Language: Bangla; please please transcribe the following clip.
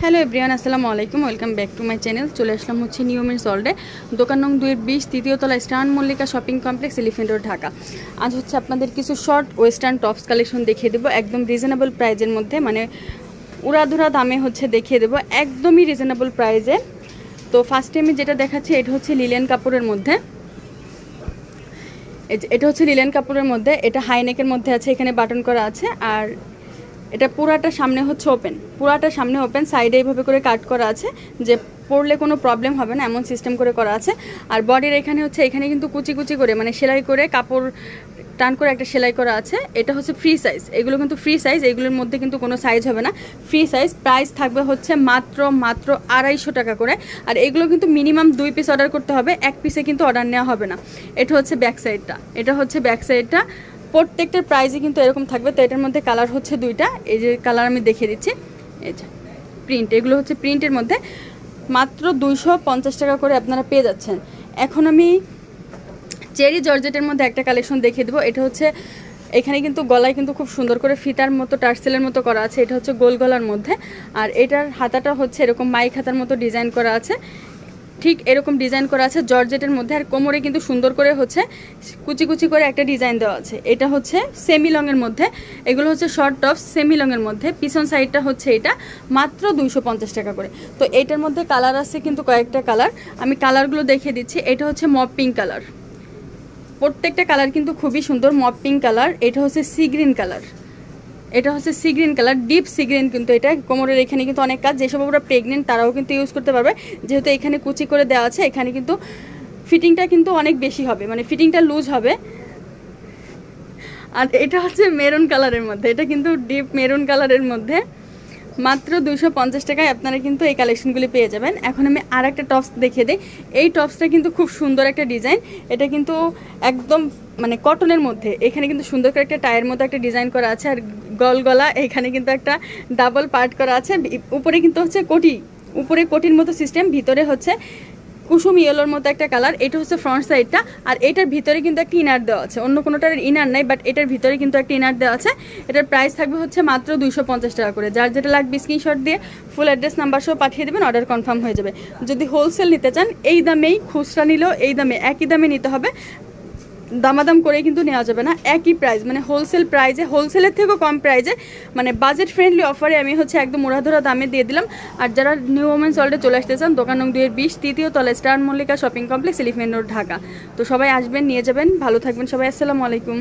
হ্যালো এভরিওয়ান, আসসালামু আলাইকুম। Welcome back to my channel. চলে আসলাম হচ্ছে নিউ ওমেন্স ওয়ার্ল্ডে, দোকান নং 2-20, তৃতীয় তলা, star Mallika shopping complex, elephant road, Dhaka. আজ হচ্ছে আপনাদের কিছু শর্ট ওয়েস্টার্ন টপস কালেকশন দেখিয়ে দেবো একদম রিজনেবল প্রাইজের মধ্যে, মানে উড়াধুরা দামে হচ্ছে দেখিয়ে দেবো একদমই রিজনেবল প্রাইজে। তো ফার্স্টে আমি যেটা দেখাচ্ছি এটা হচ্ছে লিলেন কাপড়ের মধ্যে। এটা হচ্ছে লিলেন কাপড়ের মধ্যে, এটা হাইনেকের মধ্যে আছে, এখানে বাটন করা আছে। আর এটা পুরাটা সামনে হচ্ছে ওপেন, পুরাটা সামনে ওপেন, সাইডে এইভাবে করে কাট করা আছে যে পরলে কোনো প্রবলেম হবে না, এমন সিস্টেম করে করা আছে। আর বডির এখানে হচ্ছে, এখানে কিন্তু কুচি কুচি করে মানে সেলাই করে কাপড় টান করে একটা সেলাই করা আছে। এটা হচ্ছে ফ্রি সাইজ, এগুলো কিন্তু ফ্রি সাইজ, এগুলোর মধ্যে কিন্তু কোনো সাইজ হবে না, ফ্রি সাইজ। প্রাইস থাকবে হচ্ছে মাত্র 250 টাকা করে। আর এগুলো কিন্তু মিনিমাম 2 পিস অর্ডার করতে হবে, 1 পিসে কিন্তু অর্ডার নেওয়া হবে না। এটা হচ্ছে ব্যাক সাইডটা, এটা হচ্ছে ব্যাক সাইডটা। প্রত্যেকটার প্রাইসই কিন্তু এরকম থাকবে। তো এটার মধ্যে কালার হচ্ছে 2টা, এই যে কালার আমি দেখিয়ে দিচ্ছি। এই যে প্রিন্ট, এগুলো হচ্ছে প্রিন্টের মধ্যে, মাত্র 250 টাকা করে আপনারা পেয়ে যাচ্ছেন। এখন আমি চেরি জর্জেটের মধ্যে একটা কালেকশন দেখিয়ে দেবো। এটা হচ্ছে এখানে কিন্তু গলায় কিন্তু খুব সুন্দর করে ফিতার মতো টার্সেলের মতো করা আছে, এটা হচ্ছে গোল গলার মধ্যে। আর এটার হাতাটা হচ্ছে এরকম মাইক হাতার মতো ডিজাইন করা আছে, ঠিক এরকম ডিজাইন করা আছে জর্জেটের মধ্যে। আর কোমরে কিন্তু সুন্দর করে হচ্ছে কুচি কুচি করে একটা ডিজাইন দেওয়া আছে। এটা হচ্ছে সেমি লংয়ের মধ্যে, এগুলো হচ্ছে শর্ট টপস সেমি লংয়ের মধ্যে। পিছন সাইডটা হচ্ছে এটা, মাত্র 250 টাকা করে। তো এটার মধ্যে কালার আছে কিন্তু কয়েকটা কালার, আমি কালারগুলো দেখিয়ে দিচ্ছি। এটা হচ্ছে মপ পিঙ্ক কালার, প্রত্যেকটা কালার কিন্তু খুবই সুন্দর। মপ পিঙ্ক কালার, এটা হচ্ছে সি গ্রিন কালার, এটা হচ্ছে sea green colour, deep sea green. কিন্তু এটা কোমরের এখানে কিন্তু অনেক কাজ, যেসব আমরা প্রেগনেন্ট তারাও কিন্তু ইউজ করতে পারবে, যেহেতু এখানে কুচি করে দেওয়া আছে। এখানে কিন্তু ফিটিংটা কিন্তু অনেক বেশি হবে, মানে ফিটিংটা লুজ হবে। আর এটা হচ্ছে মেরুন কালারের মধ্যে, এটা কিন্তু ডিপ মেরুন কালারের মধ্যে, মাত্র 250 টাকায় আপনারা কিন্তু এই কালেকশনগুলি পেয়ে যাবেন। এখন আমি আর একটা টপস দেখিয়ে দিই। এই টপসটা কিন্তু খুব সুন্দর একটা ডিজাইন, এটা কিন্তু একদম মানে কটনের মধ্যে। এখানে কিন্তু সুন্দর করে একটা টায়ের মতো একটা ডিজাইন করা আছে, আর গলা এখানে কিন্তু একটা ডাবল পার্ট করা আছে। উপরে কিন্তু হচ্ছে কোটি, উপরে কোটির মতো সিস্টেম, ভিতরে হচ্ছে কুসুম ইয়েলোর মতো একটা কালার। এটা হচ্ছে ফ্রন্ট সাইডটা। আর এটার ভিতরে কিন্তু একটা ইনার দেওয়া আছে, অন্য কোনোটার ইনার নাই, বাট এটার ভিতরে কিন্তু একটা ইনার দেওয়া আছে। এটার প্রাইস থাকবে হচ্ছে মাত্র 250 টাকা করে। যার যেটা লাগবে স্ক্রিনশট দিয়ে ফুল অ্যাড্রেস নাম্বার সহ পাঠিয়ে দেবেন, অর্ডার কনফার্ম হয়ে যাবে। যদি হোলসেল নিতে চান এই দামেই, খুচরা নিলেও এই দামে, একই দামে নিতে হবে, দামাদাম করে কিন্তু নেওয়া যাবে না, একই প্রাইস, মানে হোলসেল প্রাইজে, হোলসেলের থেকেও কম প্রাইজে, মানে বাজেট ফ্রেন্ডলি অফারে আমি হচ্ছে একদম উড়াধুরা দামে দিয়ে দিলাম। আর যারা নিউ ওমেন্স ওয়ার্ল্ডে চলে আসতে চান, দোকান নং 2-20, তৃতীয় তলা, star Mallika shopping complex, elephant road, Dhaka. তো সবাই আসবেন, নিয়ে যাবেন। ভালো থাকবেন সবাই, আসসালামু আলাইকুম।